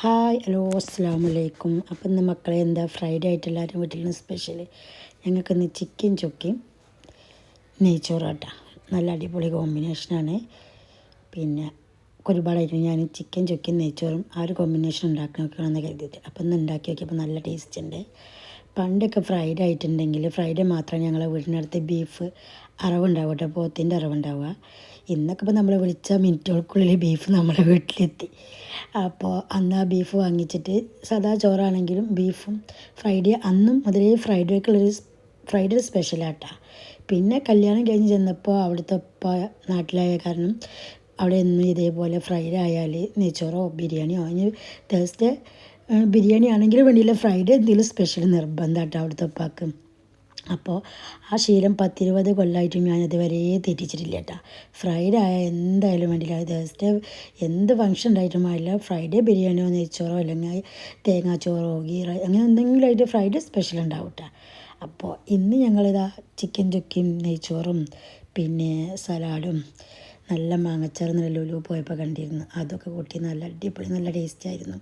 Hi hello അസ്സലാമലൈക്കും. അപ്പം ഇന്ന് മക്കളെ എന്താ ഫ്രൈഡേ ആയിട്ട് എല്ലാവരും വീട്ടിൽ നിന്ന് സ്പെഷ്യൽ ഞങ്ങൾക്കിന്ന് ചിക്കൻ ചൊക്കയും നെയ്ച്ചോറാട്ടാ. നല്ല അടിപൊളി കോമ്പിനേഷനാണ്. പിന്നെ ഒരുപാടായിട്ട് ഞാൻ ചിക്കൻ ചൊക്കയും നെയ്ച്ചോറും ആ ഒരു കോമ്പിനേഷൻ ഉണ്ടാക്കി നോക്കണമെന്ന് കരുതിയിട്ട് അപ്പം ഇന്ന് ഉണ്ടാക്കി നോക്കിയപ്പോൾ നല്ല ടേസ്റ്റ് ഉണ്ട്. പണ്ടൊക്കെ ഫ്രൈഡേ ആയിട്ടുണ്ടെങ്കിൽ ഫ്രൈഡേ മാത്രമേ ഞങ്ങളെ വീടിനടുത്ത് ബീഫ് അറവുണ്ടാവുക കേട്ടോ, പോത്തിൻ്റെ അറവുണ്ടാവുക. ഇന്നൊക്കെ ഇപ്പോൾ നമ്മൾ വിളിച്ച മിനിറ്റുകൾക്കുള്ളിൽ ബീഫ് നമ്മുടെ വീട്ടിലെത്തി. അപ്പോൾ അന്ന് ആ ബീഫ് വാങ്ങിച്ചിട്ട് സാദാ ചോറാണെങ്കിലും ബീഫും ഫ്രൈഡേ അന്നും മുതലേ ഫ്രൈഡേ സ്പെഷ്യലാട്ടാ. പിന്നെ കല്യാണം കഴിഞ്ഞ് ചെന്നപ്പോൾ അവിടുത്തെ നാട്ടിലായ കാരണം അവിടെ എന്നും ഇതേപോലെ ഫ്രൈഡേ ആയാൽ നെയ്ച്ചോറോ ബിരിയാണിയോ അതിന് തേഴ്സ്ഡേ ബിരിയാണി ആണെങ്കിലും വേണ്ടിയില്ല, ഫ്രൈഡേ എന്തെങ്കിലും സ്പെഷ്യൽ നിർബന്ധമാട്ടോ അവിടുത്തെ ഉപ്പാക്ക്. അപ്പോൾ ആ ശീലം 10-20 കൊല്ലമായിട്ടും ഞാനിതുവരെ തെറ്റിച്ചിട്ടില്ല കേട്ടോ. ഫ്രൈഡേ ആയാൽ എന്തായാലും വേണ്ടിയില്ല, തേഴ്സ്ഡേ എന്ത് ഫംഗ്ഷൻ ഉണ്ടായിട്ടും ആയില്ല, ഫ്രൈഡേ ബിരിയാണിയോ നെയ്ച്ചോറോ അല്ലെങ്കിൽ തേങ്ങാച്ചോറോ അങ്ങനെ എന്തെങ്കിലും ആയിട്ട് ഫ്രൈഡേ സ്പെഷ്യൽ ഉണ്ടാവും കേട്ടോ. അപ്പോൾ ഇന്ന് ഞങ്ങളിതാ ചിക്കൻ ചുക്കിയും നെയ്ച്ചോറും പിന്നെ സലാഡും നല്ല മാങ്ങച്ചാറ് നല്ല ലുലു പോയപ്പോൾ കണ്ടിരുന്നു, അതൊക്കെ കൂട്ടി നല്ല അടിപൊളി നല്ല ടേസ്റ്റായിരുന്നു.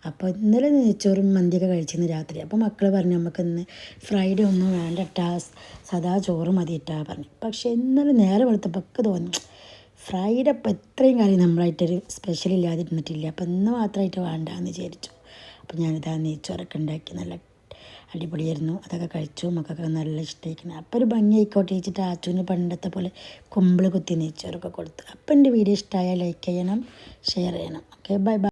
അപ്പോൾ ഇന്നലെ നെയ്ച്ചോറും മന്തിയൊക്കെ കഴിച്ചിരുന്നു രാത്രി. അപ്പോൾ മക്കൾ പറഞ്ഞു നമുക്കിന്ന് ഫ്രൈഡേ ഒന്നും വേണ്ട ഇട്ടാ, സദാ ചോറ് മതി ഇട്ടാ പറഞ്ഞു. പക്ഷേ ഇന്നലെ നേരെ വെളുത്തപ്പോൾ ഒക്കെ തോന്നി ഫ്രൈഡേ അപ്പോൾ ഇത്രയും കാര്യം നമ്മളായിട്ടൊരു സ്പെഷ്യൽ ഇല്ലാതിരുന്നിട്ടില്ല, അപ്പോൾ ഇന്ന് മാത്രമായിട്ട് വേണ്ടാന്ന് വിചാരിച്ചു. അപ്പോൾ ഞാനിതാ നെയ്ച്ചോറൊക്കെ ഉണ്ടാക്കി നല്ല അടിപൊളിയായിരുന്നു. അതൊക്കെ കഴിച്ചു, മക്കൾക്ക് നല്ല ഇഷ്ടമായിരിക്കണം. അപ്പോൾ ഒരു ഭംഗി ആയിക്കോട്ടെ വെച്ചിട്ട് ആച്ചുവിന് പണ്ടത്തെ പോലെ കുമ്പിൾ കുത്തി നെയ്ച്ചോറൊക്കെ കൊടുത്തു. അപ്പോൾ എൻ്റെ വീഡിയോ ഇഷ്ടമായാൽ ലൈക്ക് ചെയ്യണം, ഷെയർ ചെയ്യണം. Okay, bye bye.